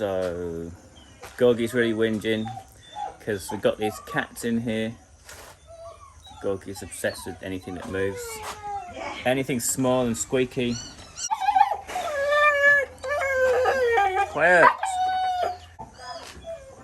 So Gorgie's really whinging because we've got these cats in here. Gorgie's obsessed with anything that moves. Anything small and squeaky. Quiet.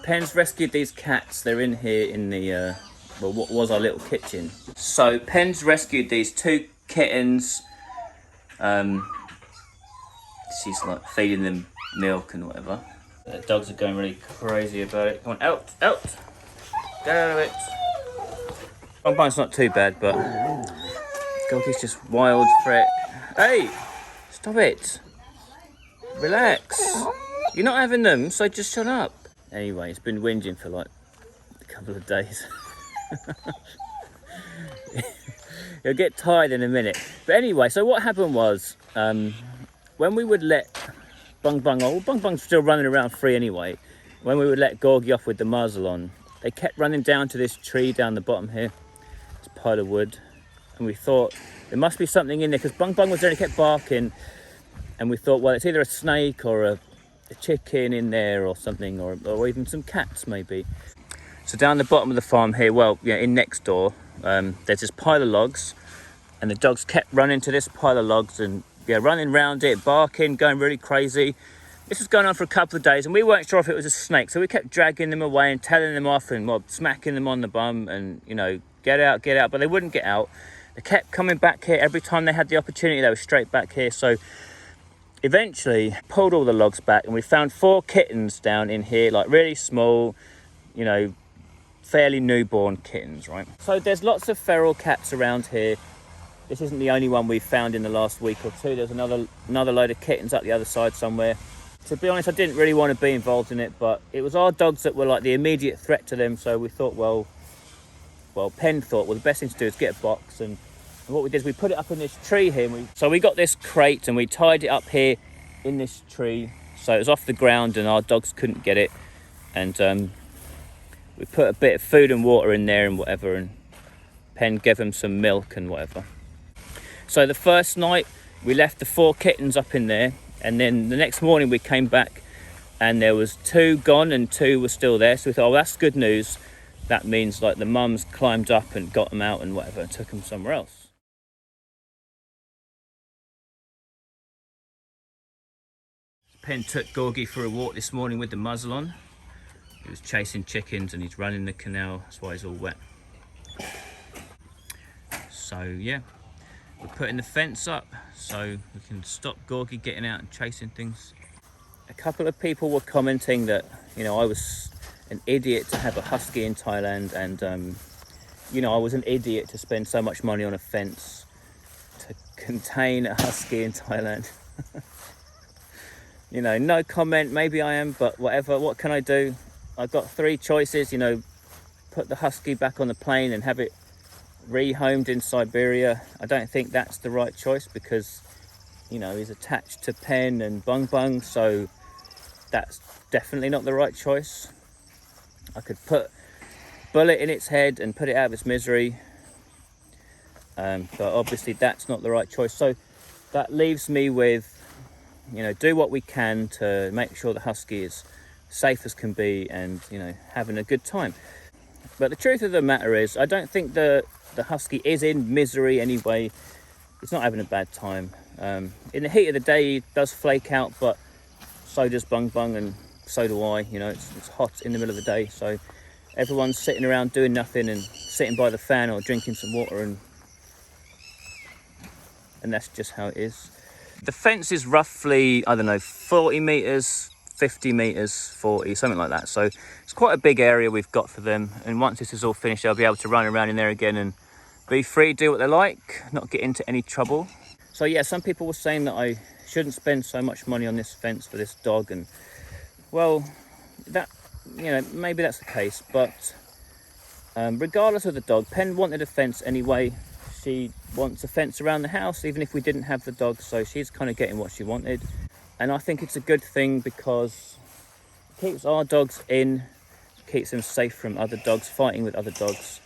Pen's rescued these cats. They're in here in the, well, what was our little kitchen. So Pen's rescued these 2 kittens. She's like feeding them milk and whatever. The dogs are going really crazy about it. Come on, out, out. Get out of it. Sometimes not too bad, but Gorgie's just wild for it. Hey, stop it. Relax. You're not having them, so just shut up. Anyway, it's been whinging for like a couple of days. You'll get tired in a minute. But anyway, so what happened was, when we would let Bung Bung's still running around free anyway. When we would let Gorgie off with the muzzle on, they kept running down to this tree down the bottom here. This pile of wood. And we thought there must be something in there because Bung was there and he kept barking. And we thought, well, it's either a snake or a chicken in there or something, or even some cats maybe. So down the bottom of the farm here, well, yeah, in next door, there's this pile of logs, and the dogs kept running to this pile of logs and running around it, barking, going really crazy. This was going on for a couple of days, and we weren't sure if it was a snake, so we kept dragging them away and telling them off and smacking them on the bum and, you know, get out, but they wouldn't get out. They kept coming back here. Every time they had the opportunity, they were straight back here. So eventually pulled all the logs back, and we found 4 kittens down in here, like really small, you know, fairly newborn kittens, right? So there's lots of feral cats around here. This isn't the only one we've found in the last week or two. There's another load of kittens up the other side somewhere. To be honest, I didn't really want to be involved in it, but it was our dogs that were like the immediate threat to them. So we thought, well, Pen thought, well, the best thing to do is get a box. And what we did is we put it up in this tree here. So we got this crate and we tied it up here in this tree. So it was off the ground and our dogs couldn't get it. And we put a bit of food and water in there and whatever. And Pen gave them some milk and whatever. So the first night we left the 4 kittens up in there, and then the next morning we came back and there was 2 gone and 2 were still there. So we thought, oh, that's good news. That means like the mums climbed up and got them out and whatever and took them somewhere else. Pen took Gorgie for a walk this morning with the muzzle on. He was chasing chickens and he's running the canal, that's why he's all wet. So yeah. We're putting the fence up so we can stop Gorgie getting out and chasing things. A couple of people were commenting that, you know, I was an idiot to have a husky in Thailand, and you know, I was an idiot to spend so much money on a fence to contain a husky in Thailand. You know, no comment, maybe I am, but whatever, what can I do? I've got 3 choices, you know, put the husky back on the plane and have it rehomed in Siberia. I don't think that's the right choice because, you know, he's attached to Pen and Bung, so that's definitely not the right choice. I could put a bullet in its head and put it out of its misery, but obviously that's not the right choice. So that leaves me with, you know, do what we can to make sure the husky is safe as can be and, you know, having a good time. But the truth of the matter is, I don't think the husky is in misery anyway. It's not having a bad time. In the heat of the day, he does flake out, but so does Bung, and so do I. You know, it's hot in the middle of the day, so everyone's sitting around doing nothing and sitting by the fan or drinking some water, and that's just how it is. The fence is roughly, I don't know, 40 metres, 50 metres, 40, something like that. So it's quite a big area we've got for them. And once this is all finished, they'll be able to run around in there again and be free, do what they like, not get into any trouble. So yeah, some people were saying that I shouldn't spend so much money on this fence for this dog. And well, that, you know, maybe that's the case. But regardless of the dog, Pen wanted a fence anyway. She wants a fence around the house, even if we didn't have the dog. So she's kind of getting what she wanted. And I think it's a good thing because it keeps our dogs in, keeps them safe from other dogs, fighting with other dogs,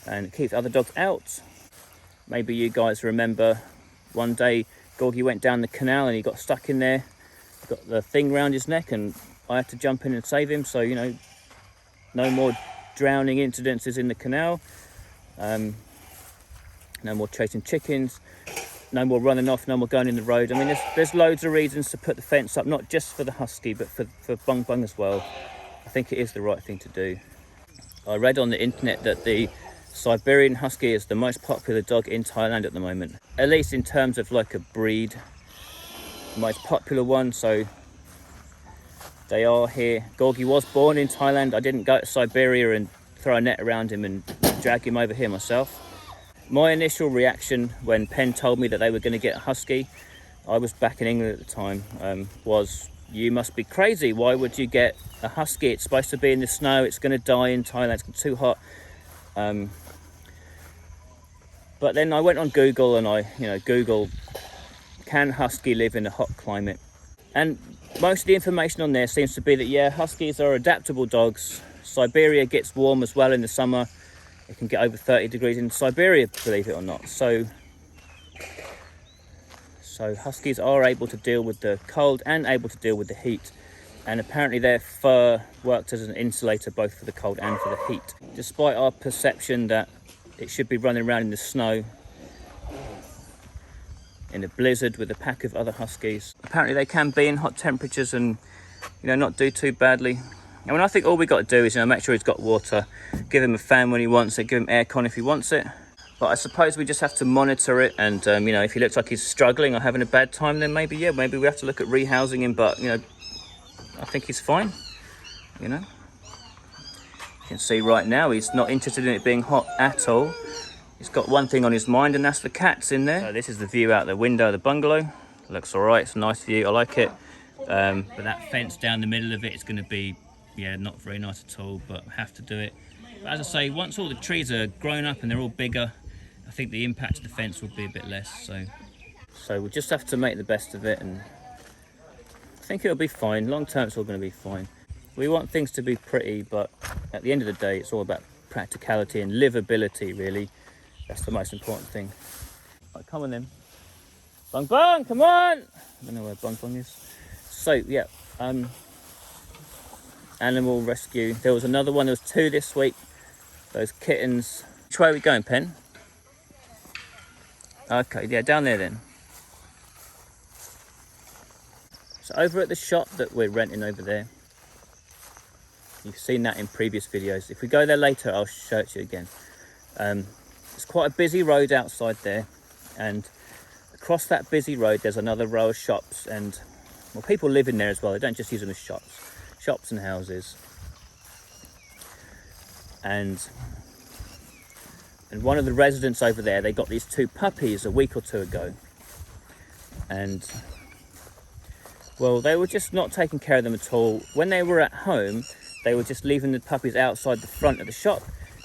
and it keeps other dogs out. Maybe you guys remember one day Gorgie went down the canal and he got stuck in there, got the thing around his neck, and I had to jump in and save him. So, you know, no more drowning incidences in the canal. No more chasing chickens. No more running off, no more going in the road. I mean, there's loads of reasons to put the fence up, not just for the husky, but for Bung Bung as well. I think it is the right thing to do. I read on the internet that the Siberian Husky is the most popular dog in Thailand at the moment, at least in terms of like a breed, the most popular one. So they are here. Gorgie was born in Thailand. I didn't go to Siberia and throw a net around him and drag him over here myself. My initial reaction when Penn told me that they were going to get a husky, I was back in England at the time, was, you must be crazy. Why would you get a husky? It's supposed to be in the snow. It's going to die in Thailand. It's too hot. But then I went on Google and I Googled, can husky live in a hot climate? And most of the information on there seems to be that, yeah, huskies are adaptable dogs. Siberia gets warm as well in the summer. It can get over 30 degrees in Siberia, believe it or not. So huskies are able to deal with the cold and able to deal with the heat. And apparently their fur worked as an insulator both for the cold and for the heat. Despite our perception that it should be running around in the snow, in a blizzard with a pack of other huskies, apparently they can be in hot temperatures and, you know, not do too badly. I mean, I think all we got to do is, you know, make sure he's got water, give him a fan when he wants it, give him aircon if he wants it. But I suppose we just have to monitor it, and you know, if he looks like he's struggling or having a bad time, then maybe we have to look at rehousing him. But, you know, I think he's fine. You know, you can see right now he's not interested in it being hot at all. He's got one thing on his mind, and that's the cats in there. So this is the view out the window of the bungalow. Looks all right. It's a nice view. I like it. But that fence down the middle of it is going to be, yeah, not very nice at all, but have to do it. But as I say, once all the trees are grown up and they're all bigger, I think the impact of the fence will be a bit less. So we'll just have to make the best of it, and I think it'll be fine. Long term, it's all going to be fine. We want things to be pretty, but at the end of the day, it's all about practicality and livability, really. That's the most important thing. Right, come on then. Bung Bung, come on! I don't know where Bung Bung is. So, yeah, animal rescue. There was another one, there was 2 this week. Those kittens. Which way are we going, Pen? Okay, yeah, down there then. So over at the shop that we're renting over there, you've seen that in previous videos. If we go there later, I'll show it to you again. It's quite a busy road outside there, and across that busy road there's another row of shops, and well, people live in there as well. They don't just use them as shops and houses. And one of the residents over there, they got these 2 puppies a week or 2 ago, and well, they were just not taking care of them at all. When they were at home, they were just leaving the puppies outside the front of the shop,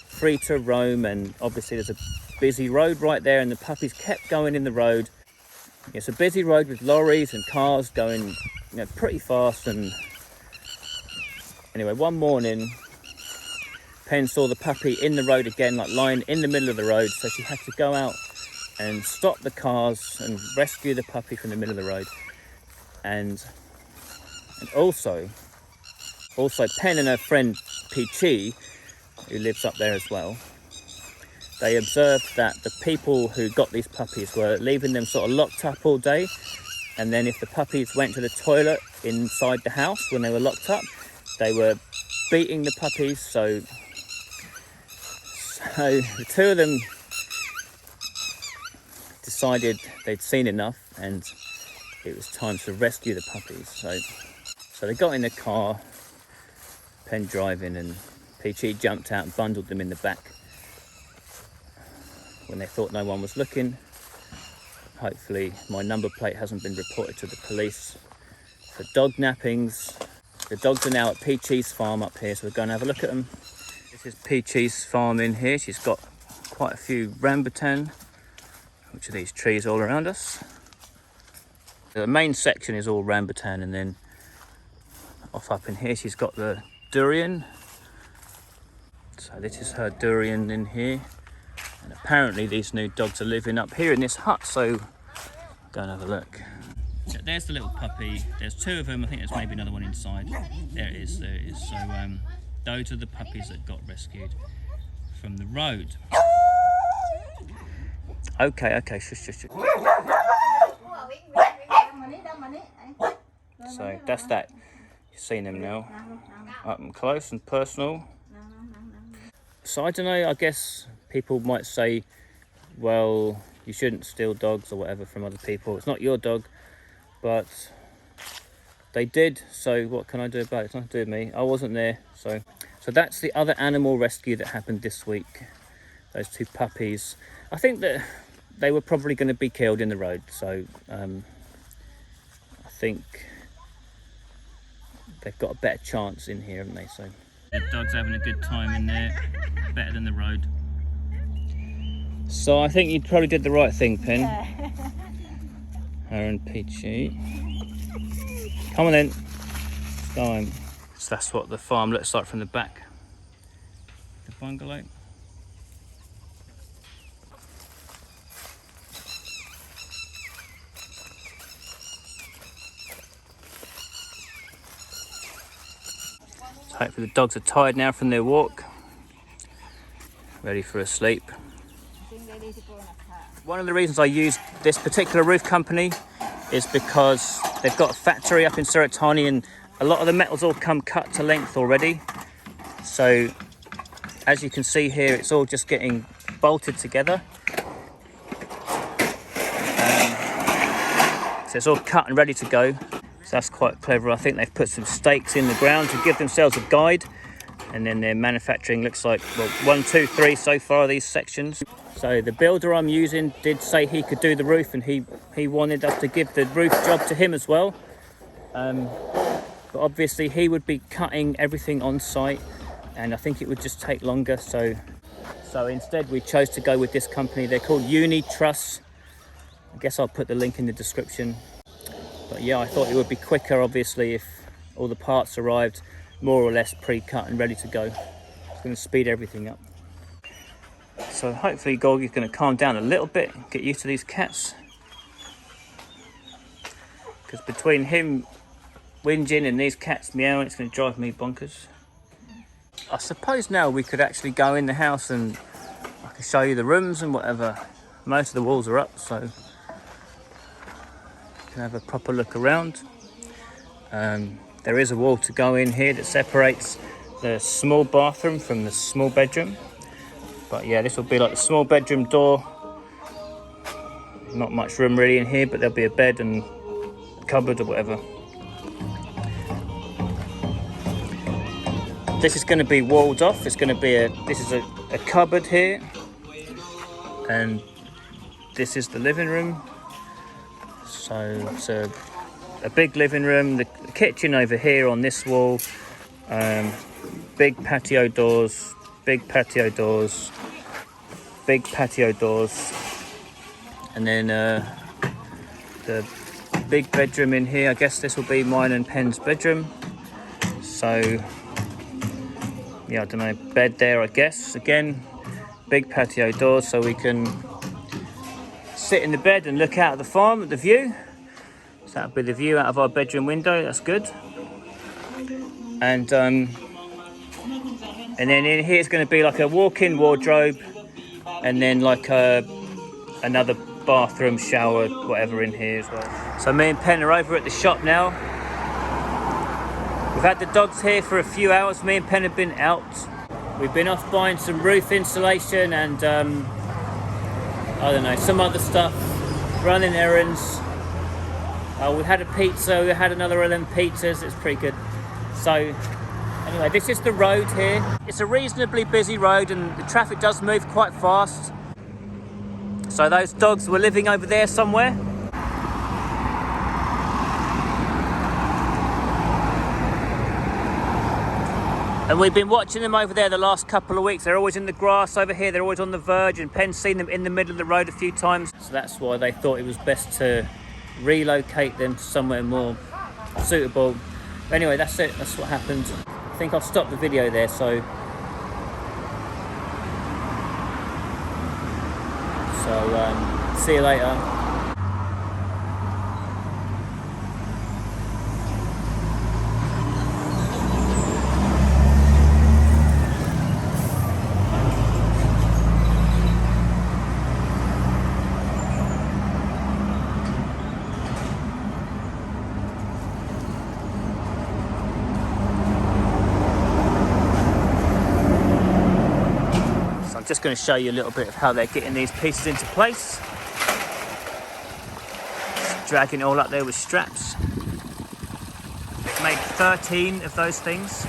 free to roam, and obviously there's a busy road right there, and the puppies kept going in the road. It's a busy road with lorries and cars going, you know, pretty fast. And anyway, one morning Pen saw the puppy in the road again, like lying in the middle of the road, so she had to go out and stop the cars and rescue the puppy from the middle of the road. And also Pen and her friend Peachy, who lives up there as well, they observed that the people who got these puppies were leaving them sort of locked up all day, and then if the puppies went to the toilet inside the house when they were locked up, they were beating the puppies. So the 2 of them decided they'd seen enough and it was time to rescue the puppies. So they got in the car, Pen driving, and Peachy jumped out and bundled them in the back when they thought no one was looking. Hopefully my number plate hasn't been reported to the police for dog nappings. The dogs are now at Peachy's farm up here, so we're going to have a look at them. This is Peachy's farm in here. She's got quite a few rambutan, which are these trees all around us. The main section is all rambutan, and then off up in here she's got the durian. So this is her durian in here. And apparently these new dogs are living up here in this hut, so go and have a look. So there's the little puppy. There's 2 of them. I think there's maybe another one inside. There it is. There it is. So those are the puppies that got rescued from the road. Okay. Shush. So that's that. You've seen them now, up and close and personal. So I don't know. I guess people might say, well, you shouldn't steal dogs or whatever from other people. It's not your dog. But they did, so what can I do about it? It's nothing to do with me. I wasn't there. So that's the other animal rescue that happened this week. Those 2 puppies. I think that they were probably going to be killed in the road. So I think they've got a better chance in here, haven't they? So the dog's having a good time in there. Better than the road. So I think you probably did the right thing, Pen. Yeah. Her and Peachy. Come on then. Let's go home. So that's what the farm looks like from the back. The bungalow. So hopefully the dogs are tired now from their walk. Ready for a sleep. One of the reasons I use this particular roof company is because they've got a factory up in Suratani and a lot of the metal's all come cut to length already. So as you can see here, it's all just getting bolted together. So it's all cut and ready to go. So that's quite clever. I think they've put some stakes in the ground to give themselves a guide. And then their manufacturing looks like, well, 1, 2, 3 so far, these sections. So the builder I'm using did say he could do the roof, and he wanted us to give the roof job to him as well. But obviously he would be cutting everything on site, and I think it would just take longer. So instead we chose to go with this company. They're called Uni Truss. I guess I'll put the link in the description. But yeah, I thought it would be quicker, obviously, if all the parts arrived more or less pre-cut and ready to go. It's going to speed everything up. So hopefully Gorgie's going to calm down a little bit, get used to these cats. Because between him whinging and these cats meowing, it's going to drive me bonkers. I suppose now we could actually go in the house and I can show you the rooms and whatever. Most of the walls are up, so you can have a proper look around. There is a wall to go in here that separates the small bathroom from the small bedroom. But yeah, this will be like the small bedroom door. Not much room really in here, but there'll be a bed and a cupboard or whatever. This is going to be walled off. It's going to be this is a cupboard here. And this is the living room. So it's a big living room, the kitchen over here on this wall, big patio doors, big patio doors, big patio doors, and then the big bedroom in here. I guess this will be mine and Pen's bedroom. So yeah, I don't know, bed there I guess. Again, big patio doors so we can sit in the bed and look out at the farm at the view. So that'll be the view out of our bedroom window. That's good. And then in here is going to be like a walk-in wardrobe, and then like another bathroom, shower, whatever in here as well. So me and Pen are over at the shop now. We've had the dogs here for a few hours. Me and Pen have been out. We've been off buying some roof insulation and I don't know, some other stuff, running errands. We had a pizza, we had another one of them pizzas. It's pretty good. So anyway, this is the road here. It's a reasonably busy road and the traffic does move quite fast. So those dogs were living over there somewhere. And we've been watching them over there the last couple of weeks. They're always in the grass over here. They're always on the verge, and Pen's seen them in the middle of the road a few times. So that's why they thought it was best to relocate them to somewhere more suitable. But anyway, that's it. That's what happened. I think I'll stop the video there. So see you later. just going to show you a little bit of how they're getting these pieces into place. Just dragging it all up there with straps. They've made 13 of those things.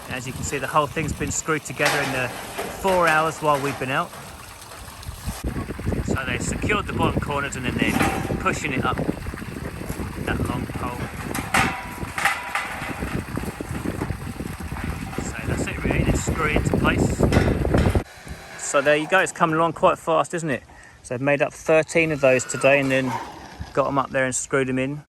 As you can see, the whole thing's been screwed together in the 4 hours while we've been out. So they've secured the bottom corners and then they're pushing it up that long pole. So that's it really, just screw it into place. So there you go, it's coming along quite fast, isn't it? So I've made up 13 of those today and then got them up there and screwed them in.